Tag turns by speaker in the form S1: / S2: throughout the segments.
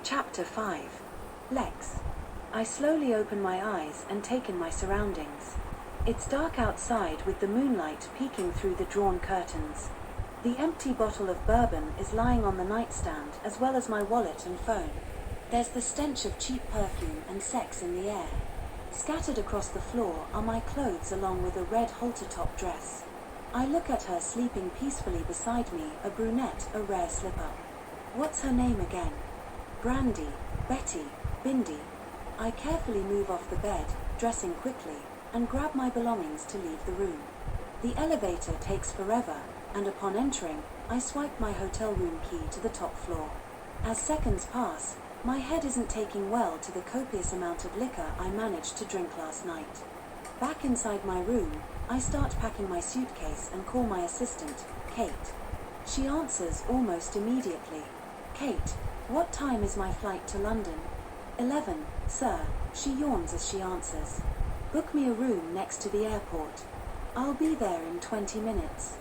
S1: Chapter 5. Lex. I slowly open my eyes and take in my surroundings. It's dark outside with the moonlight peeking through the drawn curtains. The empty bottle of bourbon is lying on the nightstand, as well as my wallet and phone. There's the stench of cheap perfume and sex in the air. Scattered across the floor are my clothes along with a red halter-top dress. I look at her sleeping peacefully beside me, a brunette, a rare slip-up. What's her name again? Brandy, Betty, Bindi. I carefully move off the bed, dressing quickly, and grab my belongings to leave the room. The elevator takes forever, and upon entering, I swipe my hotel room key to the top floor. As seconds pass, my head isn't taking well to the copious amount of liquor I managed to drink last night. Back inside my room, I start packing my suitcase and call my assistant, Kate. She answers almost immediately. Kate, what time is my flight to London? 11, sir, she yawns as she answers. Book me a room next to the airport. I'll be there in 20 minutes.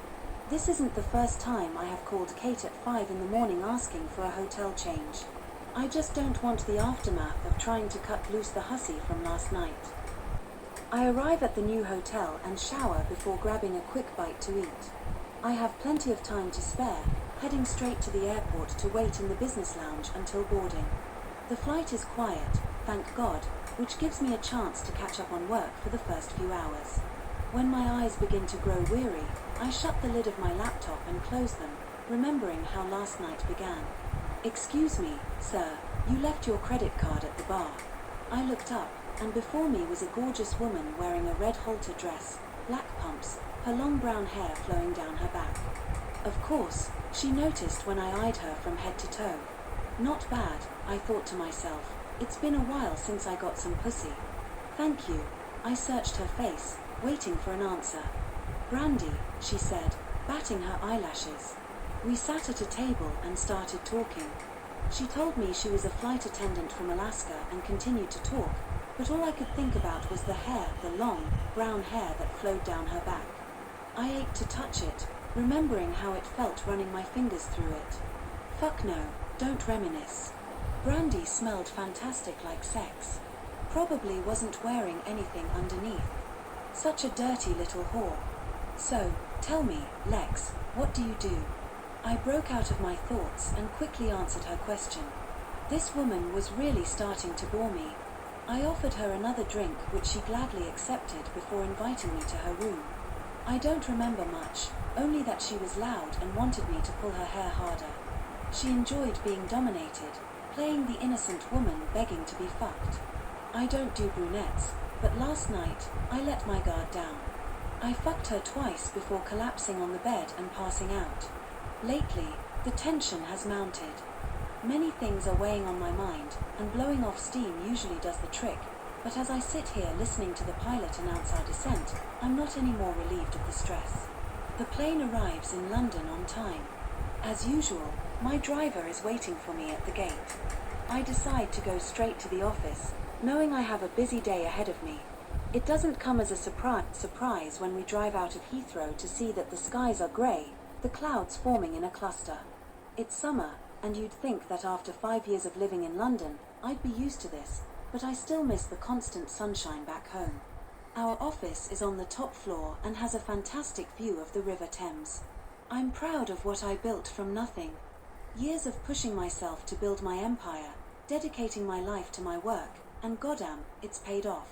S1: This isn't the first time I have called Kate at 5 in the morning asking for a hotel change. I just don't want the aftermath of trying to cut loose the hussy from last night. I arrive at the new hotel and shower before grabbing a quick bite to eat. I have plenty of time to spare, heading straight to the airport to wait in the business lounge until boarding. The flight is quiet, thank God, which gives me a chance to catch up on work for the first few hours. When my eyes begin to grow weary, I shut the lid of my laptop and close them, remembering how last night began. Excuse me, sir, you left your credit card at the bar. I looked up, and before me was a gorgeous woman wearing a red halter dress, black pumps, her long brown hair flowing down her back. Of course, she noticed when I eyed her from head to toe. Not bad, I thought to myself. It's been a while since I got some pussy. Thank you. I searched her face, waiting for an answer. Brandy, she said, batting her eyelashes. We sat at a table and started talking. She told me she was a flight attendant from Alaska and continued to talk, but all I could think about was the hair, the long, brown hair that flowed down her back. I ached to touch it, remembering how it felt running my fingers through it. Fuck no, don't reminisce. Brandy smelled fantastic like sex. Probably wasn't wearing anything underneath. Such a dirty little whore. So, tell me, Lex, what do you do? I broke out of my thoughts and quickly answered her question. This woman was really starting to bore me. I offered her another drink, which she gladly accepted before inviting me to her room. I don't remember much, only that she was loud and wanted me to pull her hair harder. She enjoyed being dominated, playing the innocent woman begging to be fucked. I don't do brunettes, but last night, I let my guard down. I fucked her twice before collapsing on the bed and passing out. Lately, the tension has mounted. Many things are weighing on my mind, and blowing off steam usually does the trick, but as I sit here listening to the pilot announce our descent, I'm not any more relieved of the stress. The plane arrives in London on time. As usual, my driver is waiting for me at the gate. I decide to go straight to the office, knowing I have a busy day ahead of me. It doesn't come as a surprise when we drive out of Heathrow to see that the skies are grey, the clouds forming in a cluster. It's summer, and you'd think that after 5 years of living in London, I'd be used to this, but I still miss the constant sunshine back home. Our office is on the top floor and has a fantastic view of the River Thames. I'm proud of what I built from nothing. Years of pushing myself to build my empire, dedicating my life to my work, and goddamn, it's paid off.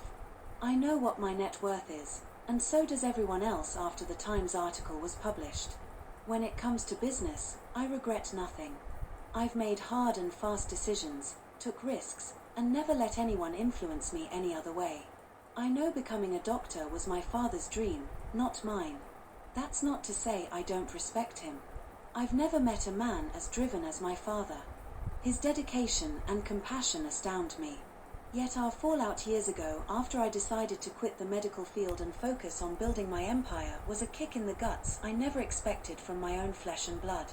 S1: I know what my net worth is, and so does everyone else after the Times article was published. When it comes to business, I regret nothing. I've made hard and fast decisions, took risks, and never let anyone influence me any other way. I know becoming a doctor was my father's dream, not mine. That's not to say I don't respect him. I've never met a man as driven as my father. His dedication and compassion astound me. Yet our fallout years ago after I decided to quit the medical field and focus on building my empire was a kick in the guts I never expected from my own flesh and blood.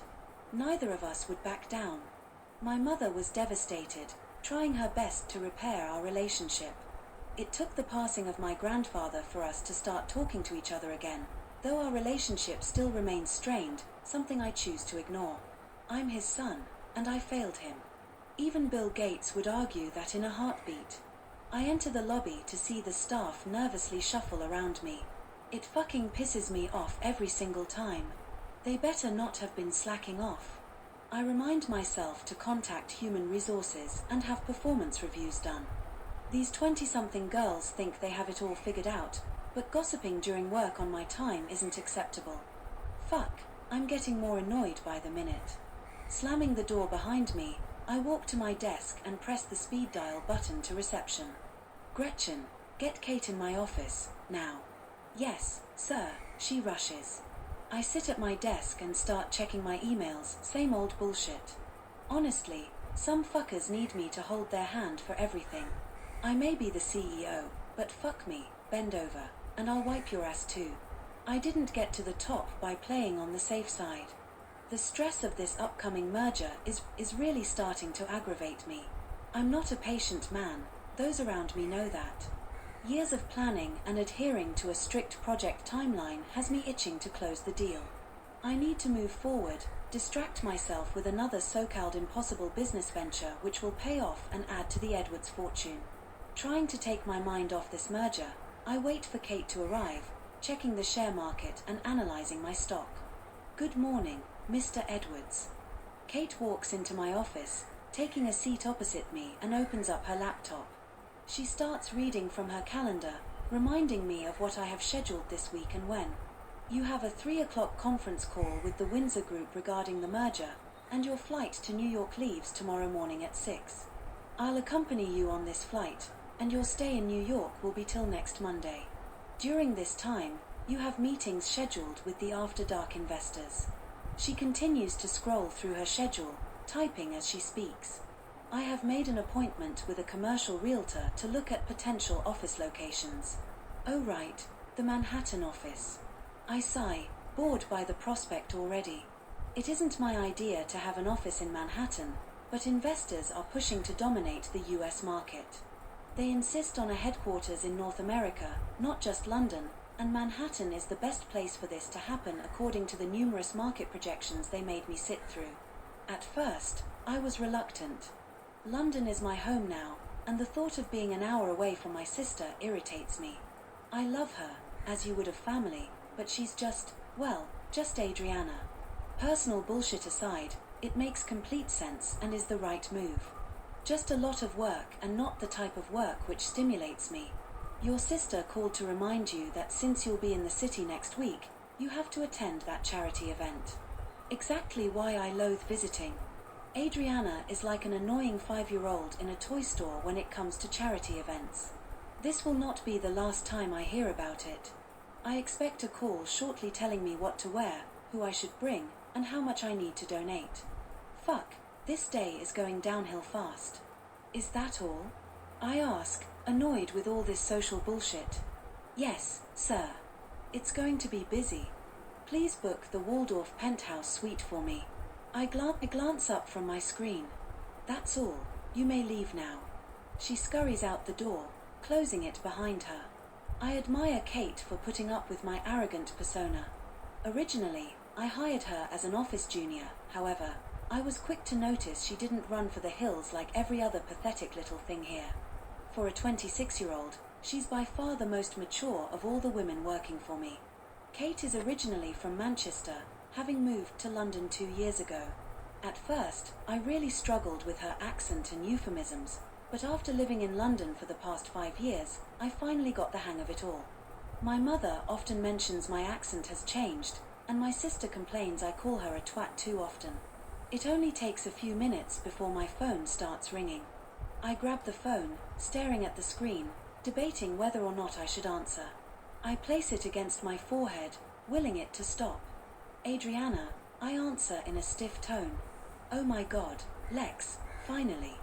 S1: Neither of us would back down. My mother was devastated, trying her best to repair our relationship. It took the passing of my grandfather for us to start talking to each other again, though our relationship still remains strained, something I choose to ignore. I'm his son, and I failed him. Even Bill Gates would argue that in a heartbeat. I enter the lobby to see the staff nervously shuffle around me. It fucking pisses me off every single time. They better not have been slacking off. I remind myself to contact human resources and have performance reviews done. These 20-something girls think they have it all figured out, but gossiping during work on my time isn't acceptable. Fuck, I'm getting more annoyed by the minute. Slamming the door behind me, I walk to my desk and press the speed dial button to reception. Gretchen, get Kate in my office, now. Yes, sir, she rushes. I sit at my desk and start checking my emails, same old bullshit. Honestly, some fuckers need me to hold their hand for everything. I may be the CEO, but fuck me, bend over, and I'll wipe your ass too. I didn't get to the top by playing on the safe side. The stress of this upcoming merger is really starting to aggravate me. I'm not a patient man, those around me know that. Years of planning and adhering to a strict project timeline has me itching to close the deal. I need to move forward, distract myself with another so-called impossible business venture which will pay off and add to the Edwards fortune. Trying to take my mind off this merger, I wait for Kate to arrive, checking the share market and analyzing my stock. Good morning, Mr. Edwards. Kate walks into my office, taking a seat opposite me and opens up her laptop. She starts reading from her calendar, reminding me of what I have scheduled this week and when. You have a 3 o'clock conference call with the Windsor Group regarding the merger, and your flight to New York leaves tomorrow morning at 6. I'll accompany you on this flight, and your stay in New York will be till next Monday. During this time, you have meetings scheduled with the After Dark investors. She continues to scroll through her schedule, typing as she speaks. I have made an appointment with a commercial realtor to look at potential office locations. Oh right, the Manhattan office. I sigh, bored by the prospect already. It isn't my idea to have an office in Manhattan, but investors are pushing to dominate the US market. They insist on a headquarters in North America, not just London, and Manhattan is the best place for this to happen according to the numerous market projections they made me sit through. At first, I was reluctant. London is my home now, and the thought of being an hour away from my sister irritates me. I love her, as you would of family, but she's just Adriana. Personal bullshit aside, it makes complete sense and is the right move. Just a lot of work and not the type of work which stimulates me. Your sister called to remind you that since you'll be in the city next week, you have to attend that charity event. Exactly why I loathe visiting. Adriana is like an annoying 5-year-old in a toy store when it comes to charity events. This will not be the last time I hear about it. I expect a call shortly telling me what to wear, who I should bring, and how much I need to donate. Fuck, this day is going downhill fast. Is that all? I ask, annoyed with all this social bullshit. Yes, sir. It's going to be busy. Please book the Waldorf penthouse suite for me. I glance up from my screen. That's all, you may leave now. She scurries out the door, closing it behind her. I admire Kate for putting up with my arrogant persona. Originally, I hired her as an office junior, however, I was quick to notice she didn't run for the hills like every other pathetic little thing here. For a 26-year-old, she's by far the most mature of all the women working for me. Kate is originally from Manchester, having moved to London 2 years ago. At first, I really struggled with her accent and euphemisms, but after living in London for the past 5 years, I finally got the hang of it all. My mother often mentions my accent has changed, and my sister complains I call her a twat too often. It only takes a few minutes before my phone starts ringing. I grab the phone, staring at the screen, debating whether or not I should answer. I place it against my forehead, willing it to stop. Adriana, I answer in a stiff tone. Oh my God, Lex, finally.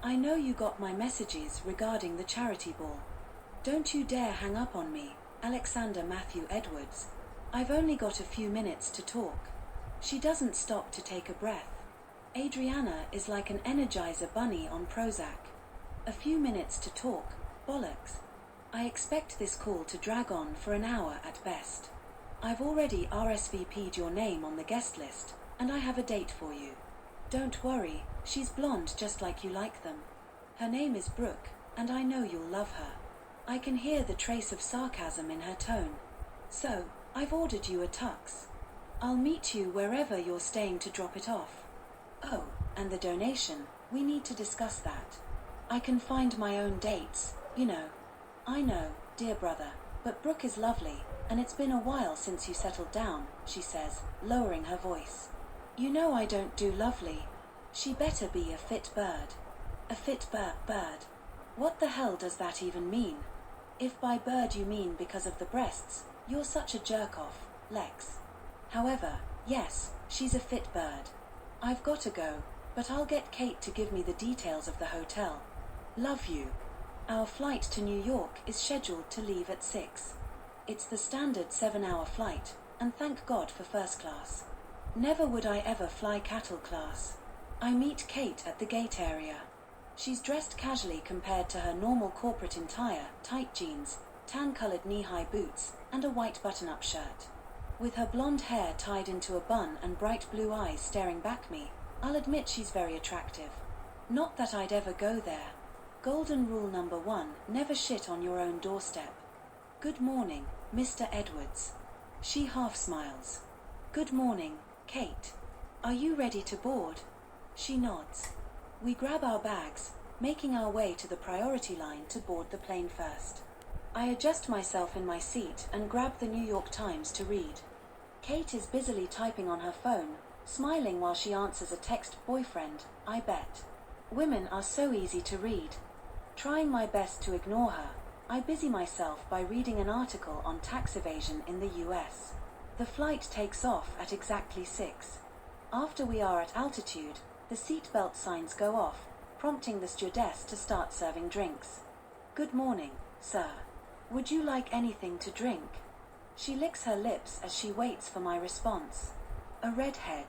S1: I know you got my messages regarding the charity ball. Don't you dare hang up on me, Alexander Matthew Edwards. I've only got a few minutes to talk. She doesn't stop to take a breath. Adriana is like an Energizer bunny on Prozac. A few minutes to talk, bollocks. I expect this call to drag on for an hour at best. I've already RSVP'd your name on the guest list, and I have a date for you. Don't worry, she's blonde just like you like them. Her name is Brooke, and I know you'll love her. I can hear the trace of sarcasm in her tone. So, I've ordered you a tux. I'll meet you wherever you're staying to drop it off. Oh, and the donation, we need to discuss that. I can find my own dates, you know. I know, dear brother, but Brooke is lovely, and it's been a while since you settled down, she says, lowering her voice. You know I don't do lovely. She better be a fit bird. A fit bird. What the hell does that even mean? If by bird you mean because of the breasts, you're such a jerk-off, Lex. However, yes, she's a fit bird. I've got to go, but I'll get Kate to give me the details of the hotel. Love you. Our flight to New York is scheduled to leave at 6. It's the standard 7-hour flight, and thank God for first class. Never would I ever fly cattle class. I meet Kate at the gate area. She's dressed casually compared to her normal corporate attire, tight jeans, tan-colored knee-high boots, and a white button-up shirt. With her blonde hair tied into a bun and bright blue eyes staring back at me, I'll admit she's very attractive. Not that I'd ever go there. Golden rule number 1, never shit on your own doorstep. Good morning, Mr. Edwards. She half smiles. Good morning, Kate. Are you ready to board? She nods. We grab our bags, making our way to the priority line to board the plane first. I adjust myself in my seat and grab the New York Times to read. Kate is busily typing on her phone, smiling while she answers a text. Boyfriend, I bet. Women are so easy to read. Trying my best to ignore her, I busy myself by reading an article on tax evasion in the US. The flight takes off at exactly 6. After we are at altitude, the seatbelt signs go off, prompting the stewardess to start serving drinks. Good morning, sir. Would you like anything to drink? She licks her lips as she waits for my response. A redhead.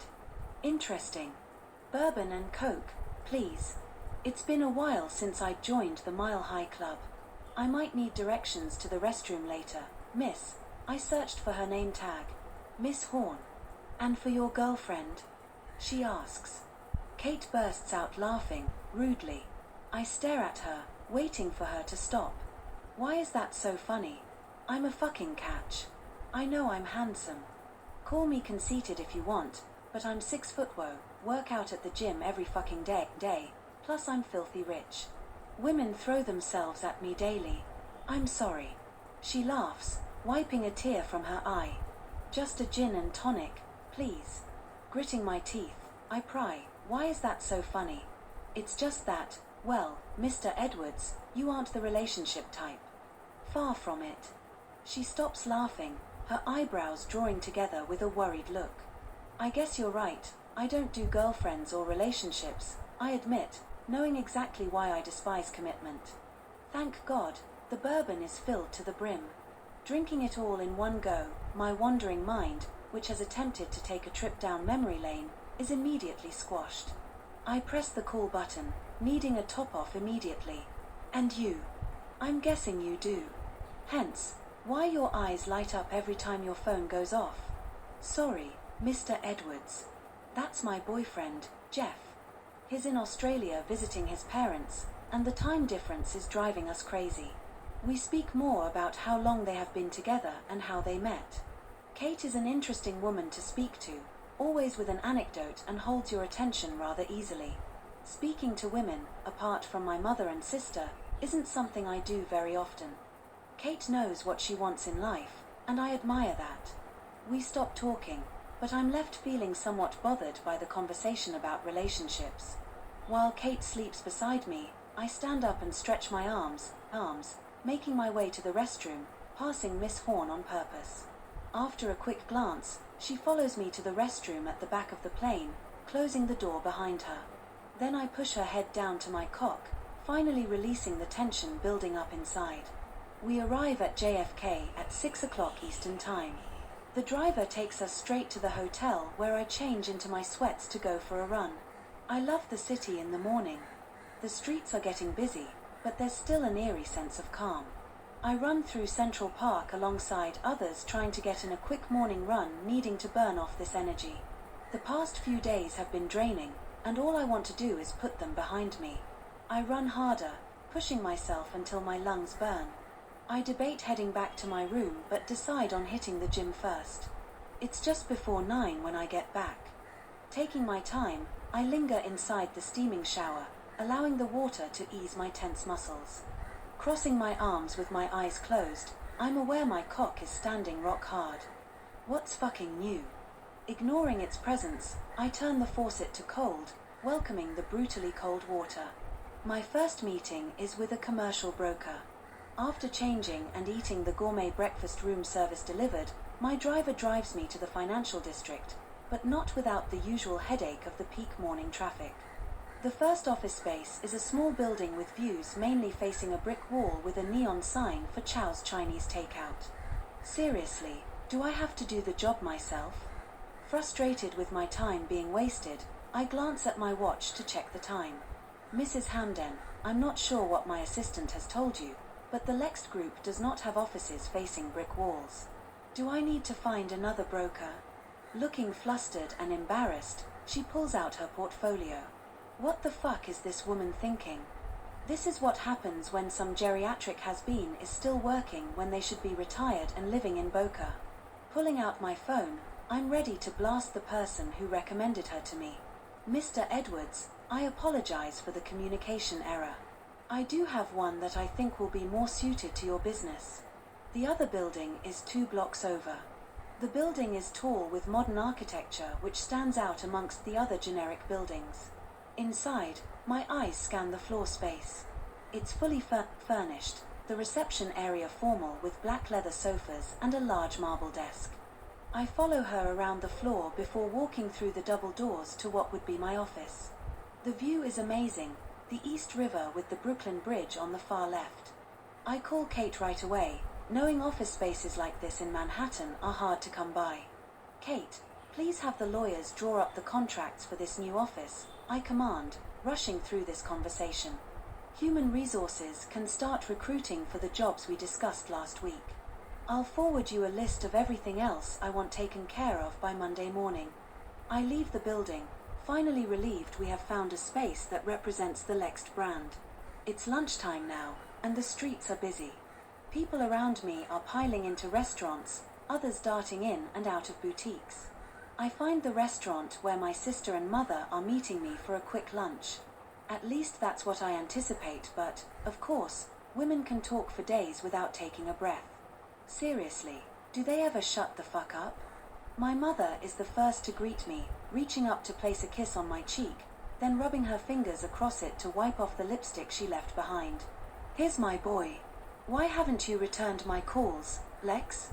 S1: Interesting. Bourbon and Coke, please. It's been a while since I joined the Mile High Club. I might need directions to the restroom later, miss. I searched for her name tag. Miss Horn. And for your girlfriend? She asks. Kate bursts out laughing, rudely. I stare at her, waiting for her to stop. Why is that so funny? I'm a fucking catch. I know I'm handsome. Call me conceited if you want, but I'm 6 foot whoa, work out at the gym every fucking day, plus I'm filthy rich. Women throw themselves at me daily. I'm sorry. She laughs, wiping a tear from her eye. Just a gin and tonic, please. Gritting my teeth, I pry, why is that so funny? It's just that, well, Mr. Edwards, you aren't the relationship type. Far from it. She stops laughing, her eyebrows drawing together with a worried look. I guess you're right, I don't do girlfriends or relationships, I admit, knowing exactly why I despise commitment. Thank God, the bourbon is filled to the brim. Drinking it all in one go, my wandering mind, which has attempted to take a trip down memory lane, is immediately squashed. I press the call button, needing a top-off immediately. And you? I'm guessing you do. Hence, why your eyes light up every time your phone goes off. Sorry, Mr. Edwards. That's my boyfriend, Jeff. He's in Australia visiting his parents, and the time difference is driving us crazy. We speak more about how long they have been together and how they met. Kate is an interesting woman to speak to, always with an anecdote and holds your attention rather easily. Speaking to women, apart from my mother and sister, isn't something I do very often. Kate knows what she wants in life, and I admire that. We stop talking, but I'm left feeling somewhat bothered by the conversation about relationships. While Kate sleeps beside me, I stand up and stretch my arms, making my way to the restroom, passing Miss Horn on purpose. After a quick glance, she follows me to the restroom at the back of the plane, closing the door behind her. Then I push her head down to my cock, finally releasing the tension building up inside. We arrive at JFK at 6 o'clock Eastern Time. The driver takes us straight to the hotel where I change into my sweats to go for a run. I love the city in the morning. The streets are getting busy, but there's still an eerie sense of calm. I run through Central Park alongside others trying to get in a quick morning run, needing to burn off this energy. The past few days have been draining, and all I want to do is put them behind me. I run harder, pushing myself until my lungs burn. I debate heading back to my room but decide on hitting the gym first. It's just before 9 when I get back. Taking my time, I linger inside the steaming shower, allowing the water to ease my tense muscles. Crossing my arms with my eyes closed, I'm aware my cock is standing rock hard. What's fucking new? Ignoring its presence, I turn the faucet to cold, welcoming the brutally cold water. My first meeting is with a commercial broker. After changing and eating the gourmet breakfast room service delivered, my driver drives me to the financial district, but not without the usual headache of the peak morning traffic. The first office space is a small building with views mainly facing a brick wall with a neon sign for Chow's Chinese takeout. Seriously, do I have to do the job myself? Frustrated with my time being wasted, I glance at my watch to check the time. Mrs. Hamden, I'm not sure what my assistant has told you, but the Lext Group does not have offices facing brick walls. Do I need to find another broker? Looking flustered and embarrassed, she pulls out her portfolio. What the fuck is this woman thinking? This is what happens when some geriatric has-been is still working when they should be retired and living in Boca. Pulling out my phone, I'm ready to blast the person who recommended her to me. Mr. Edwards, I apologize for the communication error. I do have one that I think will be more suited to your business. The other building is 2 blocks over. The building is tall with modern architecture which stands out amongst the other generic buildings. Inside, my eyes scan the floor space. It's fully furnished, the reception area formal with black leather sofas and a large marble desk. I follow her around the floor before walking through the double doors to what would be my office. The view is amazing, the East River with the Brooklyn Bridge on the far left. I call Kate right away, knowing office spaces like this in Manhattan are hard to come by. Kate, please have the lawyers draw up the contracts for this new office, I command, rushing through this conversation. Human Resources can start recruiting for the jobs we discussed last week. I'll forward you a list of everything else I want taken care of by Monday morning. I leave the building, finally relieved we have found a space that represents the Lext brand. It's lunchtime now, and the streets are busy. People around me are piling into restaurants, others darting in and out of boutiques. I find the restaurant where my sister and mother are meeting me for a quick lunch. At least that's what I anticipate, but, of course, women can talk for days without taking a breath. Seriously, do they ever shut the fuck up? My mother is the first to greet me, reaching up to place a kiss on my cheek, then rubbing her fingers across it to wipe off the lipstick she left behind. Here's my boy. Why haven't you returned my calls, Lex?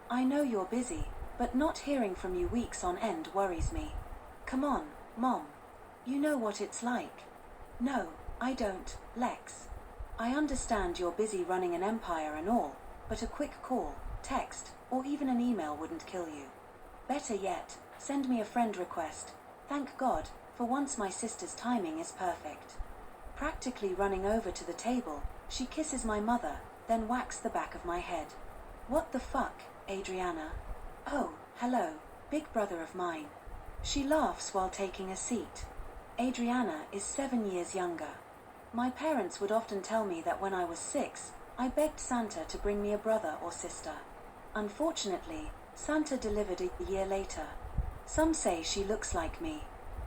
S1: I know you're busy, but not hearing from you weeks on end worries me. Come on, Mom. You know what it's like. No, I don't, Lex. I understand you're busy running an empire and all, but a quick call, text, or even an email wouldn't kill you. Better yet, send me a friend request. Thank God, for once my sister's timing is perfect. Practically running over to the table, she kisses my mother, then whacks the back of my head. What the fuck, Adriana? Oh, hello, big brother of mine. She laughs while taking a seat. Adriana is 7 years younger. My parents would often tell me that when I was 6, I begged Santa to bring me a brother or sister. Unfortunately, Santa delivered a year later. Some say she looks like me.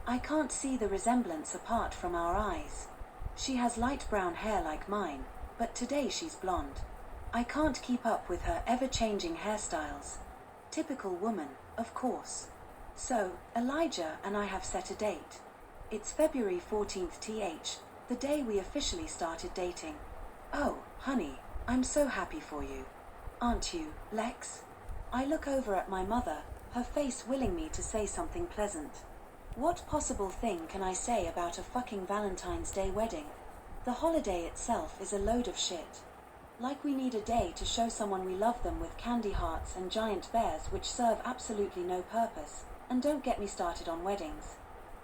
S1: I can't see the resemblance apart from our eyes. She has light brown hair like mine, but today she's blonde. I can't keep up with her ever-changing hairstyles. Typical woman, of course. So, Elijah and I have set a date. It's February 14th the day we officially started dating. Oh, honey, I'm so happy for you. Aren't you, Lex? I look over at my mother, her face willing me to say something pleasant. What possible thing can I say about a fucking Valentine's Day wedding? The holiday itself is a load of shit. Like we need a day to show someone we love them with candy hearts and giant bears which serve absolutely no purpose, and don't get me started on weddings.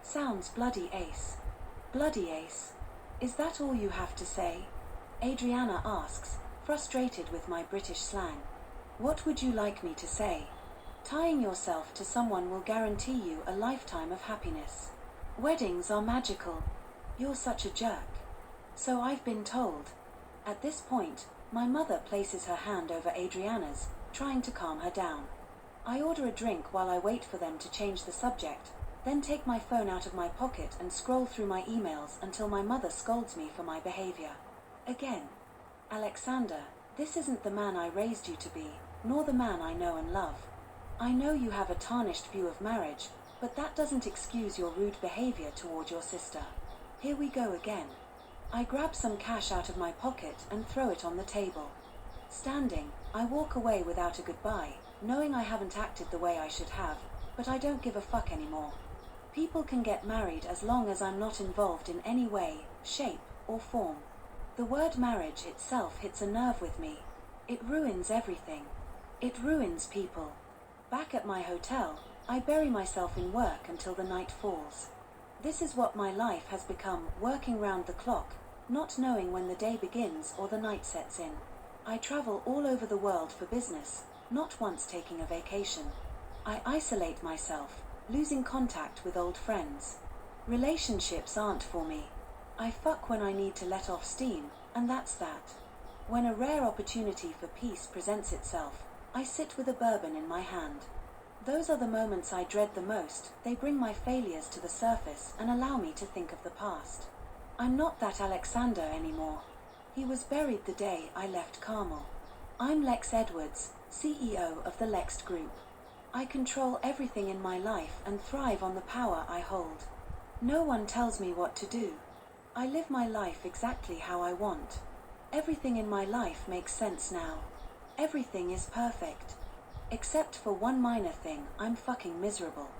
S1: Sounds bloody ace. Bloody ace. Is that all you have to say? Adriana asks, frustrated with my British slang. What would you like me to say? Tying yourself to someone will guarantee you a lifetime of happiness. Weddings are magical. You're such a jerk. So I've been told. At this point, my mother places her hand over Adriana's, trying to calm her down. I order a drink while I wait for them to change the subject, then take my phone out of my pocket and scroll through my emails until my mother scolds me for my behavior. Again. Alexander, this isn't the man I raised you to be, nor the man I know and love. I know you have a tarnished view of marriage, but that doesn't excuse your rude behavior toward your sister. Here we go again. I grab some cash out of my pocket and throw it on the table. Standing, I walk away without a goodbye, knowing I haven't acted the way I should have, but I don't give a fuck anymore. People can get married as long as I'm not involved in any way, shape, or form. The word marriage itself hits a nerve with me. It ruins everything. It ruins people. Back at my hotel, I bury myself in work until the night falls. This is what my life has become, working round the clock, not knowing when the day begins or the night sets in. I travel all over the world for business, not once taking a vacation. I isolate myself, losing contact with old friends. Relationships aren't for me. I fuck when I need to let off steam, and that's that. When a rare opportunity for peace presents itself, I sit with a bourbon in my hand. Those are the moments I dread the most. They bring my failures to the surface and allow me to think of the past. I'm not that Alexander anymore. He was buried the day I left Carmel. I'm Lex Edwards, CEO of the Lex Group. I control everything in my life and thrive on the power I hold. No one tells me what to do. I live my life exactly how I want. Everything in my life makes sense now. Everything is perfect. Except for one minor thing, I'm fucking miserable.